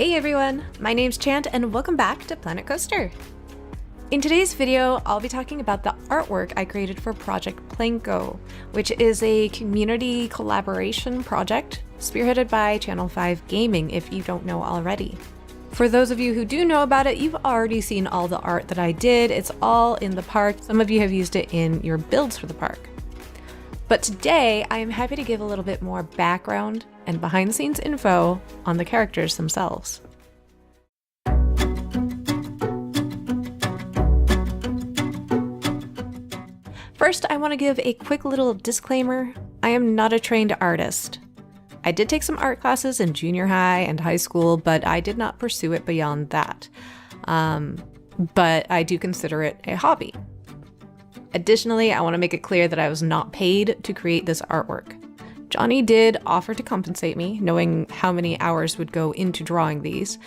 Hey everyone, my name's Chant and welcome back to PlanCo. In today's video, I'll be talking about the artwork I created for Project PlanCo, which is a community collaboration project spearheaded by Channel 5 Gaming, if you don't know already. For those of you who do know about it, you've already seen all the art that I did. It's all in the park. Some of you have used it in your builds for the park. But today, I am happy to give a little bit more background and behind-the-scenes info on the characters themselves. First, I want to give a quick little disclaimer. I am not a trained artist. I did take some art classes in junior high and high school, but I did not pursue it beyond that. But I do consider it a hobby. Additionally, I want to make it clear that I was not paid to create this artwork. Johnny did offer to compensate me, knowing how many hours would go into drawing these,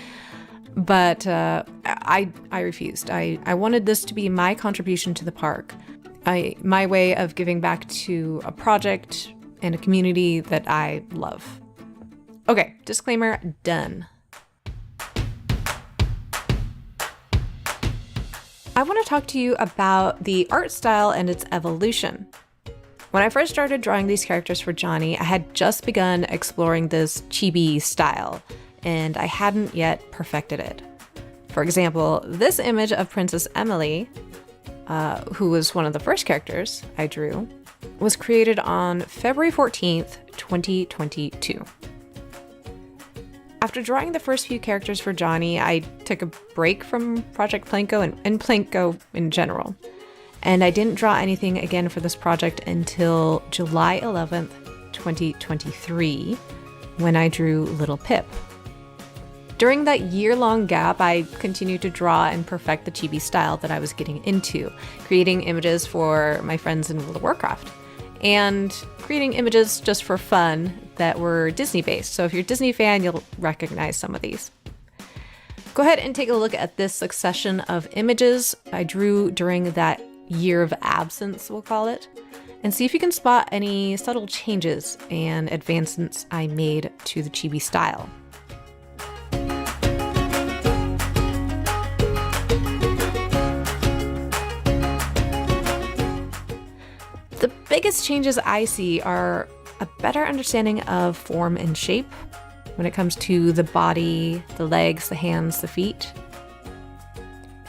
but I refused. I wanted this to be my contribution to the park, my way of giving back to a project and a community that I love. Okay, disclaimer done. I want to talk to you about the art style and its evolution. When I first started drawing these characters for Johnny, I had just begun exploring this chibi style, and I hadn't yet perfected it. For example, this image of Princess Emily, who was one of the first characters I drew, was created on February 14th, 2022. After drawing the first few characters for Johnny, I took a break from Project PlanCo and PlanCo in general. And I didn't draw anything again for this project until July 11th, 2023, when I drew Little Pip. During that year-long gap, I continued to draw and perfect the chibi style that I was getting into, creating images for my friends in World of Warcraft, and creating images just for fun that were Disney-based. So if you're a Disney fan, you'll recognize some of these. Go ahead and take a look at this succession of images I drew during that year of absence, we'll call it, and see if you can spot any subtle changes and advancements I made to the chibi style. The biggest changes I see are a better understanding of form and shape when it comes to the body, the legs, the hands, the feet.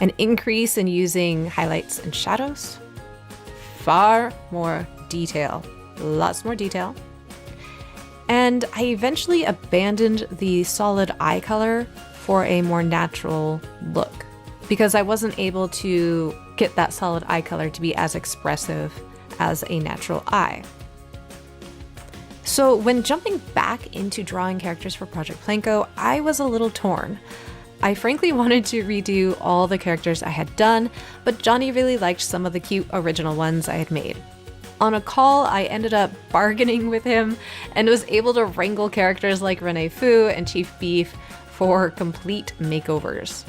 An increase in using highlights and shadows. Far more detail, lots more detail. And I eventually abandoned the solid eye color for a more natural look because I wasn't able to get that solid eye color to be as expressive as a natural eye. So when jumping back into drawing characters for Project PlanCo, I was a little torn. I frankly wanted to redo all the characters I had done, but Johnny really liked some of the cute original ones I had made. On a call, I ended up bargaining with him and was able to wrangle characters like Renee Fu and Chief Beef for complete makeovers.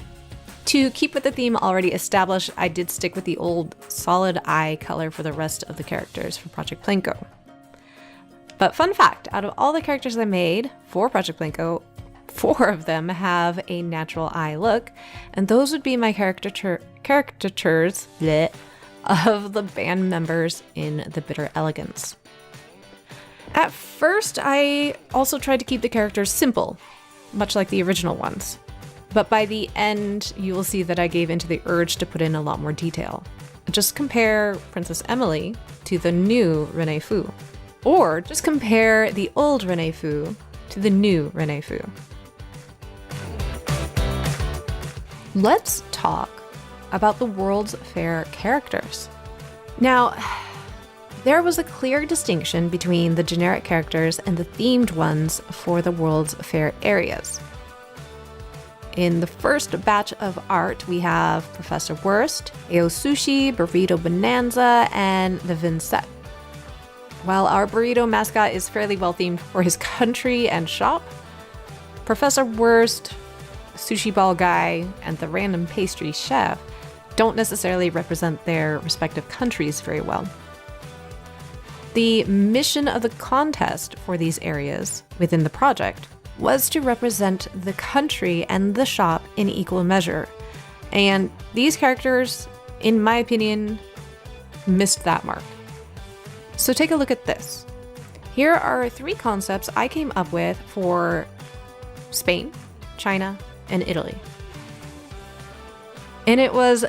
To keep with the theme already established, I did stick with the old solid eye color for the rest of the characters for Project PlanCo. But fun fact, out of all the characters I made for Project PlanCo, 4 of them have a natural eye look, and those would be my caricatures of the band members in The Bitter Elegance. At first, I also tried to keep the characters simple, much like the original ones. But by the end, you will see that I gave into the urge to put in a lot more detail. Just compare Princess Emily to the new Renee Fu. Or just compare the old Renee Fu to the new Renee Fu. Let's talk about the World's Fair characters. Now, there was a clear distinction between the generic characters and the themed ones for the World's Fair areas. In the first batch of art, we have Professor Wurst, Ao Sushi, Burrito Bonanza, and the Vincent. While our burrito mascot is fairly well themed for his country and shop, Professor Wurst, Sushi Ball Guy, and the random pastry chef don't necessarily represent their respective countries very well. The mission of the contest for these areas within the project was to represent the country and the shop in equal measure. And these characters, in my opinion, missed that mark. So take a look at this. Here are 3 concepts I came up with for Spain, China, and Italy. And it was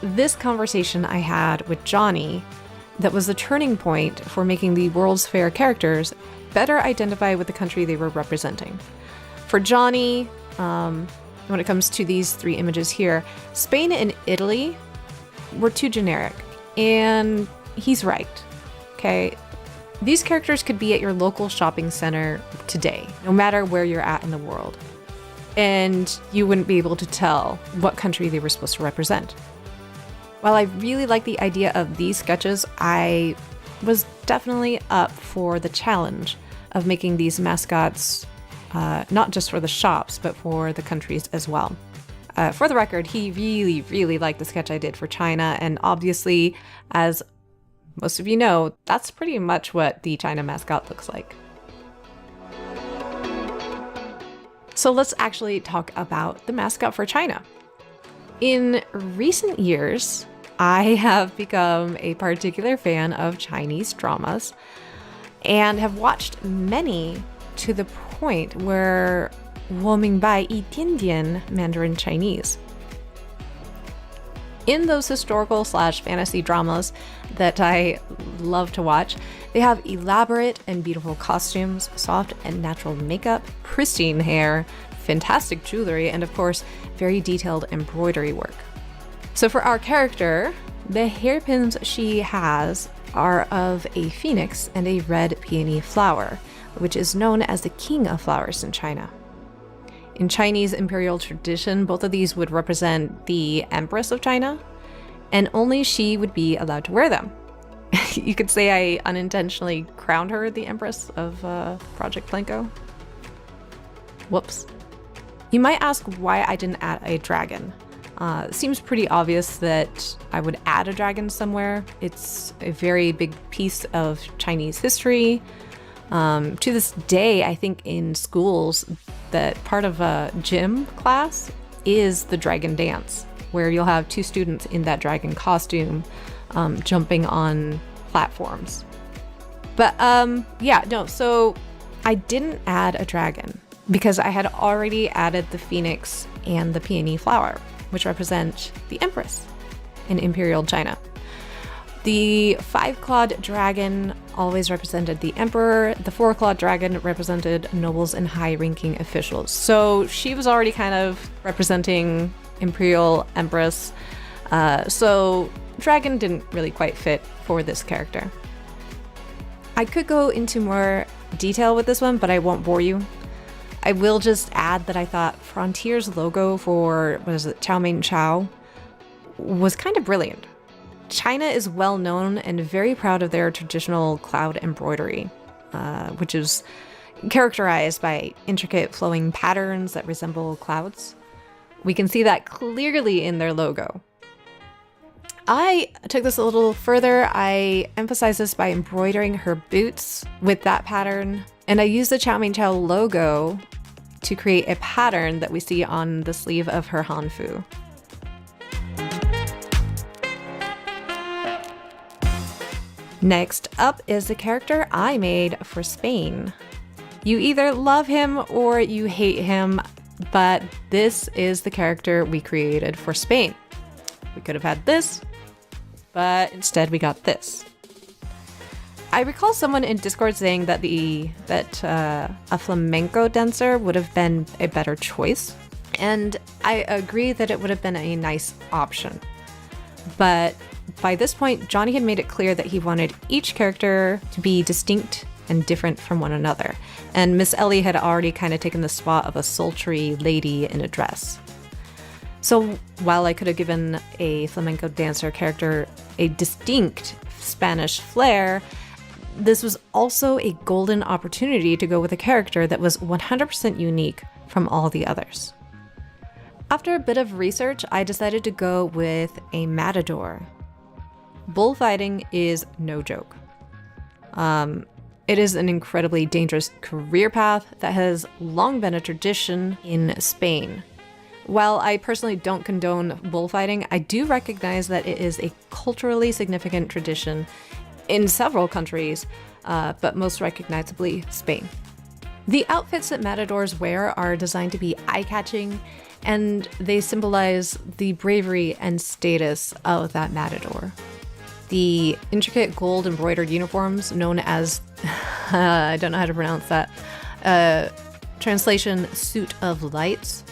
this conversation I had with Johnny that was the turning point for making the World's Fair characters better identify with the country they were representing. For Johnny, when it comes to these 3 images here, Spain and Italy were too generic, and he's right. Okay, these characters could be at your local shopping center today, no matter where you're at in the world, and you wouldn't be able to tell what country they were supposed to represent. While I really like the idea of these sketches, I was definitely up for the challenge of making these mascots not just for the shops, but for the countries as well. For the record, he really, really liked the sketch I did for China, and obviously, as most of you know, that's pretty much what the China mascot looks like. So let's actually talk about the mascot for China. In recent years, I have become a particular fan of Chinese dramas and have watched many to the point where 我明白一点点 Mandarin Chinese. In those historical/fantasy dramas that I love to watch, they have elaborate and beautiful costumes, soft and natural makeup, pristine hair, fantastic jewelry, and of course, very detailed embroidery work. So for our character, the hairpins she has are of a phoenix and a red peony flower, which is known as the king of flowers in China. In Chinese imperial tradition, both of these would represent the Empress of China, and only she would be allowed to wear them. You could say I unintentionally crowned her the Empress of Project PlanCo. Whoops. You might ask why I didn't add a dragon. It seems pretty obvious that I would add a dragon somewhere. It's a very big piece of Chinese history. To this day, I think in schools that part of a gym class is the dragon dance, where you'll have 2 students in that dragon costume jumping on platforms. But so I didn't add a dragon because I had already added the phoenix and the peony flower, which represent the Empress in Imperial China. The 5-clawed dragon always represented the emperor. The 4-clawed dragon represented nobles and high-ranking officials. So she was already kind of representing Imperial Empress. So dragon didn't really quite fit for this character. I could go into more detail with this one, but I won't bore you. I will just add that I thought Frontier's logo for, Chow Mein Chow, was kind of brilliant. China is well known and very proud of their traditional cloud embroidery, which is characterized by intricate flowing patterns that resemble clouds. We can see that clearly in their logo. I took this a little further. I emphasized this by embroidering her boots with that pattern, and I used the Chow Mein Chow logo to create a pattern that we see on the sleeve of her hanfu. Next up is the character I made for Spain. You either love him or you hate him, but this is the character we created for Spain. We could have had this, but instead we got this. I recall someone in Discord saying that a flamenco dancer would have been a better choice, and I agree that it would have been a nice option. But by this point, Johnny had made it clear that he wanted each character to be distinct and different from one another, and Miss Ellie had already kind of taken the spot of a sultry lady in a dress. So while I could have given a flamenco dancer character a distinct Spanish flair, this was also a golden opportunity to go with a character that was 100% unique from all the others. After a bit of research, I decided to go with a matador. Bullfighting is no joke. It is an incredibly dangerous career path that has long been a tradition in Spain. While I personally don't condone bullfighting, I do recognize that it is a culturally significant tradition in several countries, but most recognizably Spain. The outfits that matadors wear are designed to be eye-catching, and they symbolize the bravery and status of that matador. The intricate gold embroidered uniforms known as, I don't know how to pronounce that, translation suit of lights,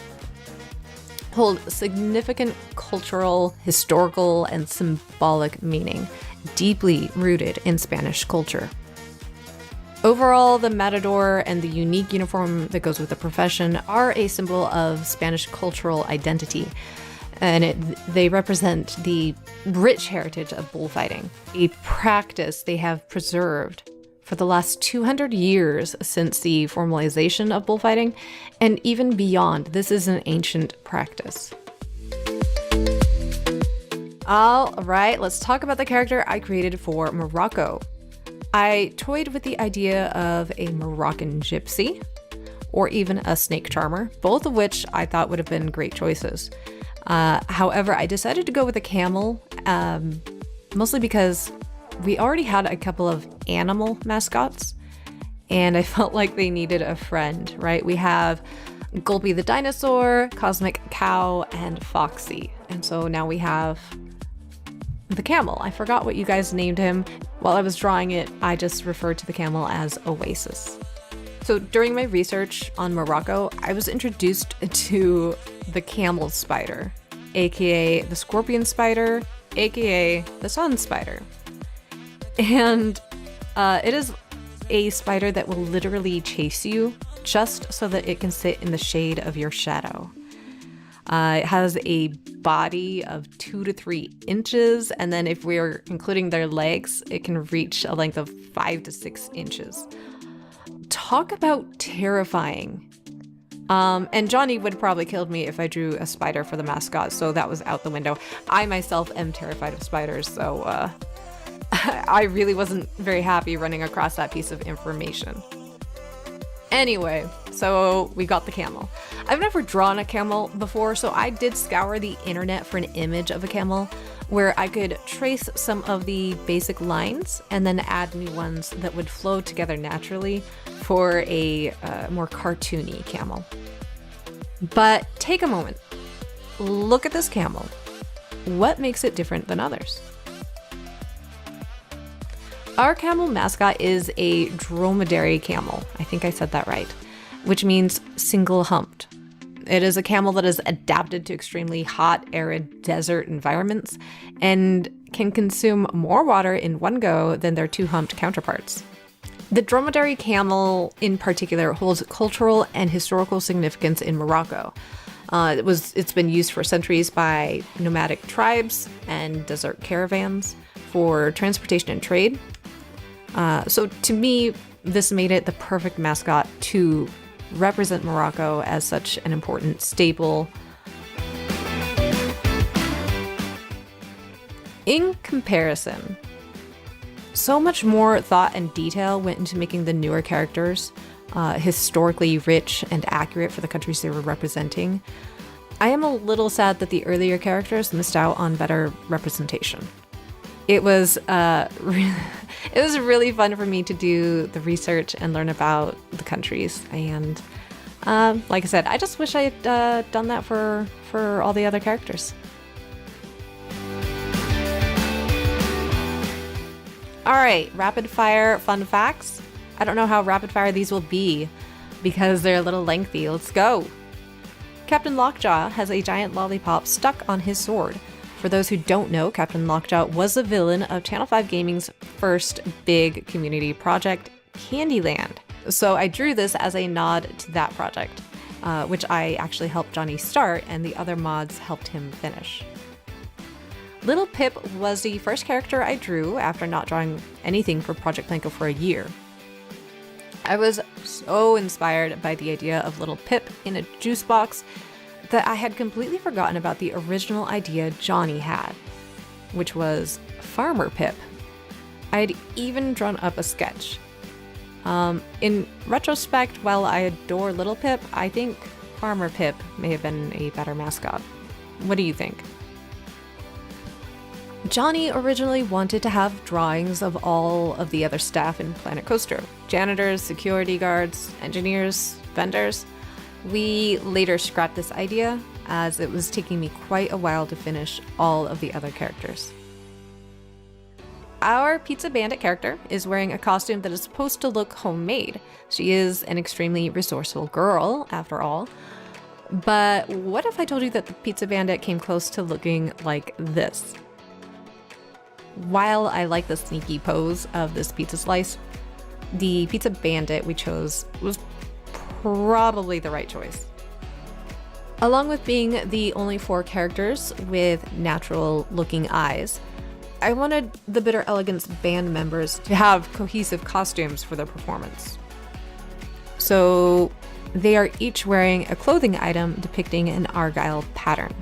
hold significant cultural, historical, and symbolic meaning, deeply rooted in Spanish culture. Overall, the matador and the unique uniform that goes with the profession are a symbol of Spanish cultural identity, and they represent the rich heritage of bullfighting, a practice they have preserved for the last 200 years since the formalization of bullfighting, and even beyond. This is an ancient practice. All right, let's talk about the character I created for Morocco. I toyed with the idea of a Moroccan gypsy, or even a snake charmer, both of which I thought would have been great choices. However, I decided to go with a camel, mostly because we already had a couple of animal mascots, and I felt like they needed a friend, right? We have Gulpy the dinosaur, Cosmic Cow, and Foxy. And so now we have the camel. I forgot what you guys named him. While I was drawing it, I just referred to the camel as Oasis. So during my research on Morocco, I was introduced to the camel spider, aka the scorpion spider, aka the sun spider. And it is a spider that will literally chase you just so that it can sit in the shade of your shadow. It has a body of 2 to 3 inches, and then if we're including their legs, it can reach a length of 5 to 6 inches. Talk about terrifying. And Johnny would probably killed me if I drew a spider for the mascot, so that was out the window. I myself am terrified of spiders, so I really wasn't very happy running across that piece of information. Anyway, so we got the camel. I've never drawn a camel before, so I did scour the internet for an image of a camel where I could trace some of the basic lines and then add new ones that would flow together naturally for a more cartoony camel. But take a moment. Look at this camel. What makes it different than others? Our camel mascot is a dromedary camel. I think I said that right, which means single-humped. It is a camel that is adapted to extremely hot, arid desert environments and can consume more water in one go than their two-humped counterparts. The dromedary camel in particular holds cultural and historical significance in Morocco. It's been used for centuries by nomadic tribes and desert caravans for transportation and trade. So to me, this made it the perfect mascot to represent Morocco as such an important staple. In comparison, so much more thought and detail went into making the newer characters historically rich and accurate for the countries they were representing. I am a little sad that the earlier characters missed out on better representation. It was really fun for me to do the research and learn about the countries. And like I said, I just wish I had done that for all the other characters. All right, rapid fire fun facts. I don't know how rapid fire these will be because they're a little lengthy. Let's go. Captain Lockjaw has a giant lollipop stuck on his sword. For those who don't know, Captain Lockjaw was the villain of Channel 5 Gaming's first big community project, Candyland. So I drew this as a nod to that project, which I actually helped Johnny start and the other mods helped him finish. Little Pip was the first character I drew after not drawing anything for Project PlanCo for a year. I was so inspired by the idea of Little Pip in a juice box that I had completely forgotten about the original idea Johnny had, which was Farmer Pip. I had even drawn up a sketch. In retrospect, while I adore Little Pip, I think Farmer Pip may have been a better mascot. What do you think? Johnny originally wanted to have drawings of all of the other staff in Planet Coaster. Janitors, security guards, engineers, vendors. We later scrapped this idea as it was taking me quite a while to finish all of the other characters. Our Pizza Bandit character is wearing a costume that is supposed to look homemade. She is an extremely resourceful girl, after all. But what if I told you that the Pizza Bandit came close to looking like this? While I like the sneaky pose of this pizza slice, the Pizza Bandit we chose was probably the right choice. Along with being the only 4 characters with natural looking eyes, I wanted the Bitter Elegance band members to have cohesive costumes for their performance. So they are each wearing a clothing item depicting an Argyle pattern.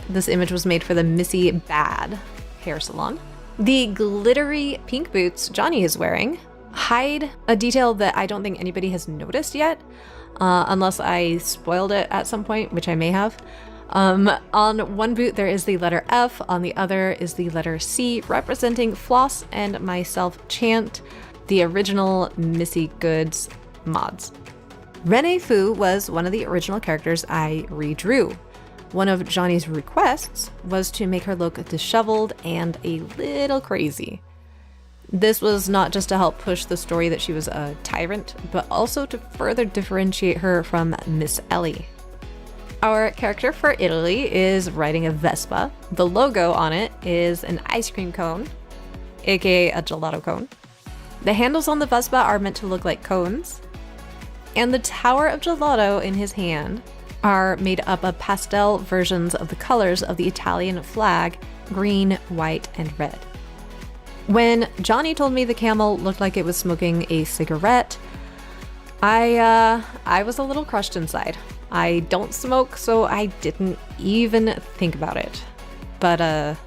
This image was made for the Missy Bad hair salon. The glittery pink boots Johnny is wearing hide a detail that I don't think anybody has noticed yet, unless I spoiled it at some point, which I may have. On one boot there is the letter F, on the other is the letter C, representing Floss and myself, Chant, the original Missy Goods mods. Rene Fu was one of the original characters I redrew. One of Johnny's requests was to make her look disheveled and a little crazy. This was not just to help push the story that she was a tyrant, but also to further differentiate her from Miss Ellie. Our character for Italy is riding a Vespa. The logo on it is an ice cream cone, aka a gelato cone. The handles on the Vespa are meant to look like cones, and the tower of gelato in his hand are made up of pastel versions of the colors of the Italian flag, green, white, and red. When Johnny told me the camel looked like it was smoking a cigarette, I was a little crushed inside. I don't smoke, so I didn't even think about it. But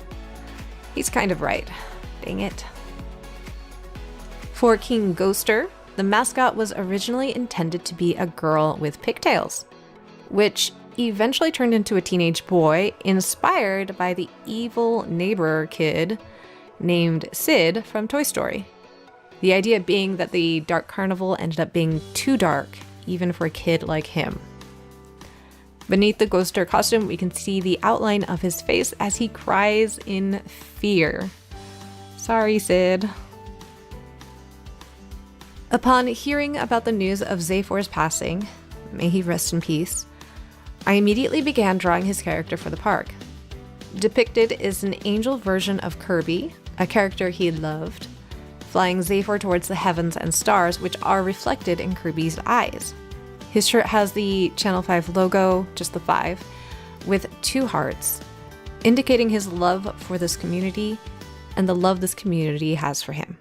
he's kind of right. Dang it. For King Ghoster, the mascot was originally intended to be a girl with pigtails, which eventually turned into a teenage boy inspired by the evil neighbor kid named Sid from Toy Story. The idea being that the Dark Carnival ended up being too dark, even for a kid like him. Beneath the Ghoster costume, we can see the outline of his face as he cries in fear. Sorry, Sid. Upon hearing about the news of Zaphor's passing, may he rest in peace, I immediately began drawing his character for the park. Depicted is an angel version of Kirby, a character he loved, flying Zaphor towards the heavens and stars, which are reflected in Kirby's eyes. His shirt has the Channel 5 logo, just the 5, with 2 hearts, indicating his love for this community and the love this community has for him.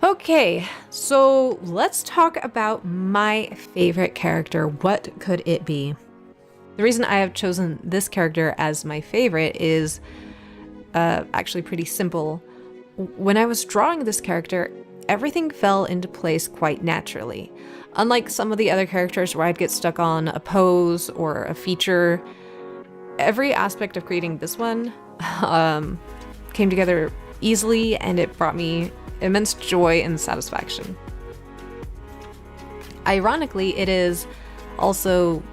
Okay, so let's talk about my favorite character. What could it be? The reason I have chosen this character as my favorite is actually pretty simple. When I was drawing this character, everything fell into place quite naturally. Unlike some of the other characters where I'd get stuck on a pose or a feature, every aspect of creating this one came together easily, and it brought me immense joy and satisfaction. Ironically, it is also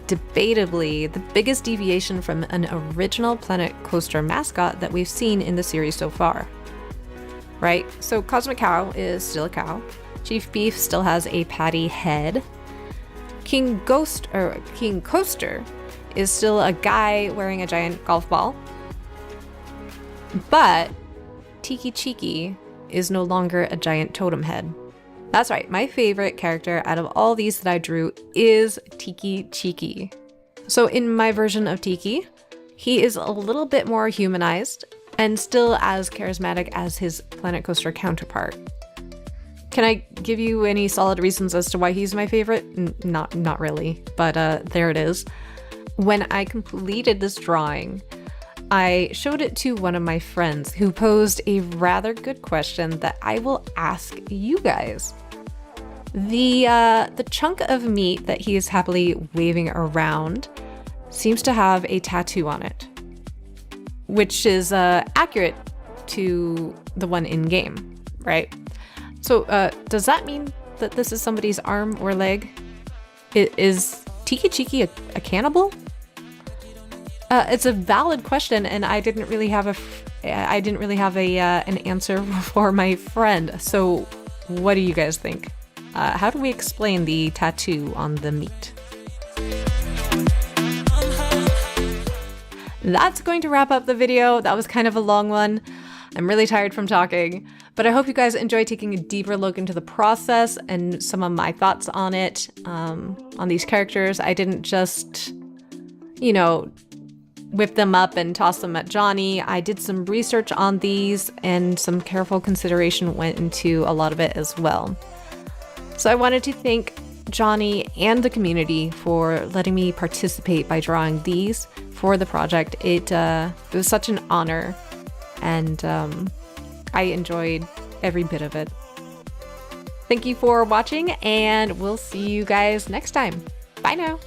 debatably the biggest deviation from an original PlanCoaster mascot that we've seen in the series so far. Right? So Cosmic Cow is still a cow. Chief Beef still has a patty head. King Coaster is still a guy wearing a giant golf ball. But Tiki Cheeky is no longer a giant totem head. That's right, my favorite character out of all these that I drew is Tiki Cheeky. So in my version of Tiki, he is a little bit more humanized and still as charismatic as his PlanCoaster counterpart. Can I give you any solid reasons as to why he's my favorite? Not really, but there it is. When I completed this drawing, I showed it to one of my friends who posed a rather good question that I will ask you guys. The chunk of meat that he is happily waving around seems to have a tattoo on it, which is accurate to the one in game, right? So does that mean that this is somebody's arm or leg? Is Tiki Cheeky a cannibal? It's a valid question, and I didn't really have an answer for my friend. So what do you guys think? How do we explain the tattoo on the meat? That's going to wrap up the video. That was kind of a long one. I'm really tired from talking, but I hope you guys enjoy taking a deeper look into the process and some of my thoughts on it, on these characters. I didn't just, whip them up and toss them at Johnny. I did some research on these, and some careful consideration went into a lot of it as well. So I wanted to thank Johnny and the community for letting me participate by drawing these for the project. It was such an honor, and I enjoyed every bit of it. Thank you for watching, and we'll see you guys next time. Bye now.